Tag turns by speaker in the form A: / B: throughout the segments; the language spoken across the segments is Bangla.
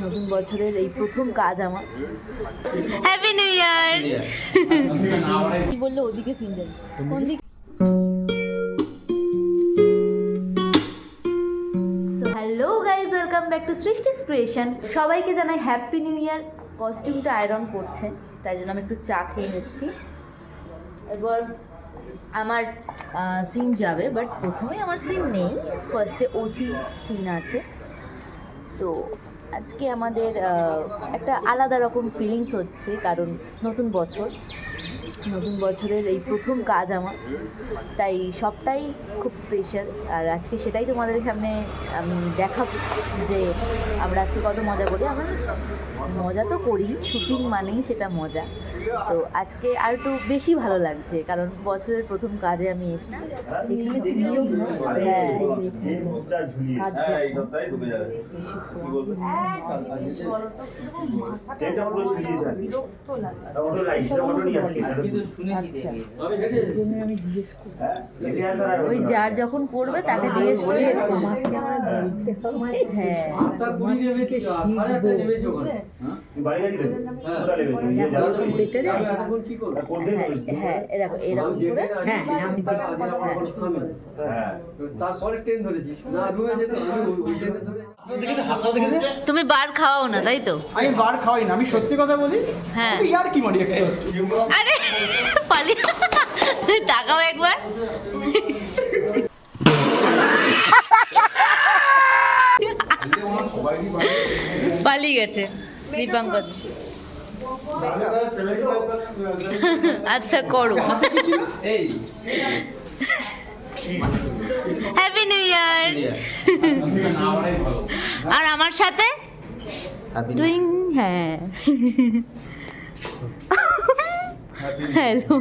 A: নতুন বছরের এই প্রথম কাজ আমার। Happy new year. কি বললো ওদিকে সিনজেন কোন দিকে? So hello guys, welcome back to Srishti's creation. সবাইকে জানাই হ্যাপি নিউ ইয়ার। কস্টিউমটা আয়রন করছে, তাই জন্য আমি একটু চা খেয়ে নিচ্ছি। এবার আমার সিন যাবে, বাট প্রথমেই আমার সিন নেই, ফার্স্টে ওসি সিন আছে। তো আজকে আমাদের একটা আলাদা রকম ফিলিংস হচ্ছে, কারণ নতুন বছরের এই প্রথম কাজ আমার, তাই সবটাই খুব স্পেশাল। আর আজকে সেটাই তোমাদের সামনে আমি দেখাবো যে আমরা আজকে কত মজা করি। আমরা মজা তো করি, শুটিং মানেই সেটা মজা। তো আজকে আর একটু বেশি ভালো লাগছে, কারণ বছরের প্রথম কাজে আমি এসেছি। ওই যার যখন করবে তাকে জিজ্ঞেস করবে, হ্যাঁ হ্যাঁ দেখো এরকম করে, তুমি বার খাওয়াও না তাই তো?
B: আমি বার খাওয়াই না, আমি সত্যি কথা বলি।
A: হ্যাঁ
B: ইয়ার কি মারি,
A: আরে পালি টাকাও একবার। পালিয়ে গেছে দীপাঙ্কর। আচ্ছা করো। হ্যাপি নিউ ইয়ার। আর আমার সাথে ডুইং, হ্যাঁ হ্যালো।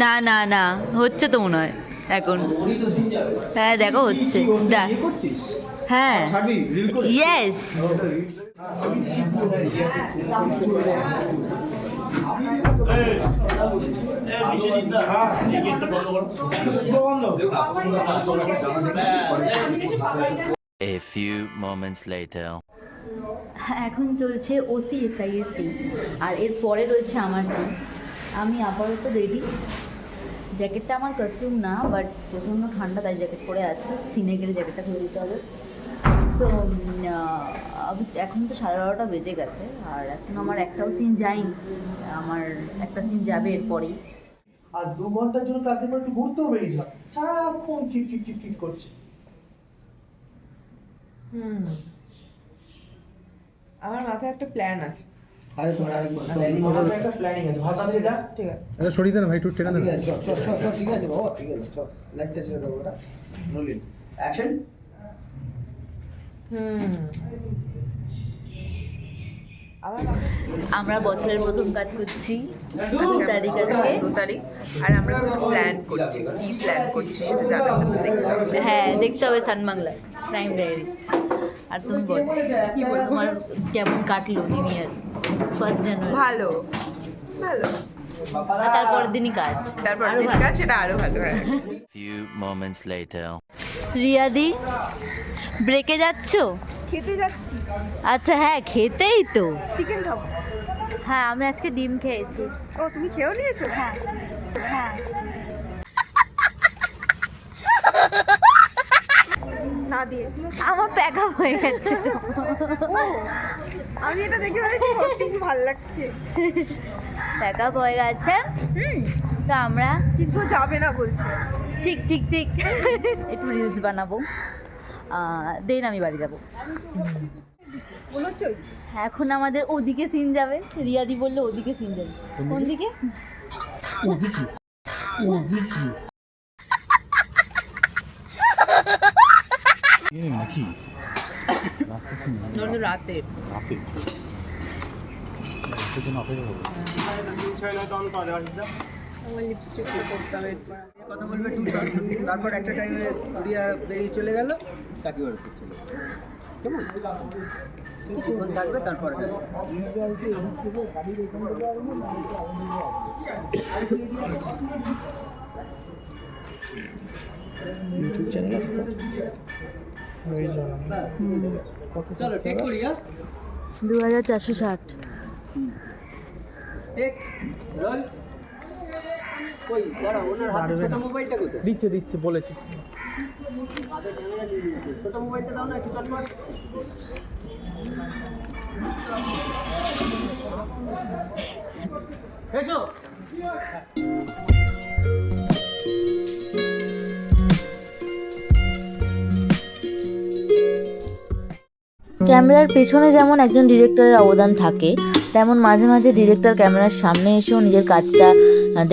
A: না না না হচ্ছে তো মনে হয় এখন। হ্যাঁ দেখো হচ্ছে। হ্যাঁ yes.
C: A few moments later.
A: এখন চলছে ওসি এসআই এর সিন, আর এর পরে রয়েছে আমার সিন। আমি আপাতত রেডি। জ্যাকেটটা আমার কস্টিউম না, বাট প্রচণ্ড ঠান্ডা, তাই জ্যাকেট পরে আছে। সিনে গেলে জ্যাকেটটা খুলে দিতে হবে। তো এখন তো 12:30 বেজে গেছে, আর এখন আমার একটাও সিন যায়নি। আমার একটা সিন যাবে এরপরেই।
B: আজ 2 ঘন্টার জন্য ক্লাসের পর একটু ঘুরতেও বেরিয়েছিলাম, সারাক্ষণ কিট করছে।
D: আমার মাথায় একটা প্ল্যান আছে।
B: আরেকবার একটা প্ল্যানিং আছে, ভাবনা থেকে যা।
D: ঠিক আছে,
E: আরে সরিয়ে দেন ভাই, একটু টেনে দেন।
B: চল ঠিক আছে বাবা, ঠিক আছে চল। লাইটটা ছেড়ে দাও, ওটা রোলিং অ্যাকশন।
A: আমরা বছরের প্রথম কাজ করছি 2 তারিখ আজকে।
D: 2 তারিখ, আর আমরা প্ল্যান করছি। কি প্ল্যান করছি সেটা জানার জন্য দেখতে হবে।
A: হ্যাঁ দেখতে হবে সান বাংলা প্রাইম ডায়েরি। আর তুমি বল,
D: কি বলবো?
A: তোমার কেমন কাটলো নিউ ইয়ার? 1 জানুয়ারি
D: ভালো ভালো,
A: আর তারপরের দিনই কাজ।
D: তারপর
A: আরো
D: দিন
A: ভালো।
D: কাজ, সেটা আরো ভালো। হ্যাঁ
C: Few moments later.
A: রিয়াদি ব্রেকে যাচ্ছো?
D: খেতে যাচ্ছি,
A: আচ্ছা হ্যাঁ খেতেই তো।
D: চিকেন খাবো।
A: হ্যাঁ আমি আজকে ডিম খেয়েছি।
D: ও তুমি খেয়েও নিয়েছো?
A: হ্যাঁ হ্যাঁ
D: না দিয়ে
A: আমার প্যাক আপ হয়ে গেছে তো।
D: আমি এটা দেখে বলেছি কস্টিউম ভালো লাগছে,
A: প্যাক আপ হয়ে গেছে। তো আমরা
D: কিন্তু যাবে না বলছে।
A: ঠিক ঠিক ঠিক একটু রিলস বানাবো, দেন আমি বাড়ি যাবো।
D: মনে হচ্ছে
A: এখন আমাদের ওদিকে সিন যাবে। রিয়াদি বললো ওদিকে সিন যাবে। কোন দিকে?
E: নাকি
D: রাতে
E: রাতের জন্য অপেক্ষা করবো।
D: আমার লিপস্টিক করতে হবে।
B: কথা বলবে টিউশন, তারপর একটা টাইমে রিয়া বেরিয়ে চলে গেল, চাকরি বাড়ি চলে গেল। কেমন কিছুক্ষণ থাকবে, তারপরে
E: ইউটিউব চ্যানেল আছে তো? ওই জন্য। কত
B: চলো টেক করি হ্যাঁ
A: 2460।
B: টেক রোল কই দাঁড়াও ওনার হাতে ছোট মোবাইলটা কোথায়
E: দিচ্ছে বলেছে।
B: হাতে ক্যামেরা নিয়ে নিয়েছে ছোট মোবাইলটা দাও না একটু চটপট এসো
A: ক্যামেরার পেছনে যেমন একজন ডিরেক্টরের অবদান থাকে, তেমন মাঝে মাঝে ডিরেক্টর ক্যামেরার সামনে এসেও নিজের কাজটা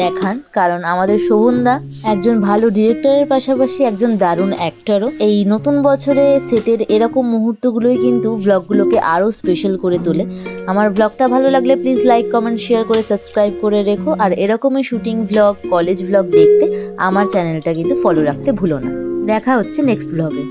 A: দেখান। কারণ আমাদের শোভনদা একজন ভালো ডিরেক্টরের পাশাপাশি একজন দারুণ অ্যাক্টরও। এই নতুন বছরে সেটের এরকম মুহূর্তগুলোই কিন্তু ব্লগগুলোকে আরও স্পেশাল করে তোলে। আমার ব্লগটা ভালো লাগলে প্লিজ লাইক, কমেন্ট, শেয়ার করে সাবস্ক্রাইব করে রেখো। আর এরকমই শুটিং ব্লগ, কলেজ ব্লগ দেখতে আমার চ্যানেলটা কিন্তু ফলো রাখতে ভুলো না। দেখা হচ্ছে নেক্সট ব্লগে।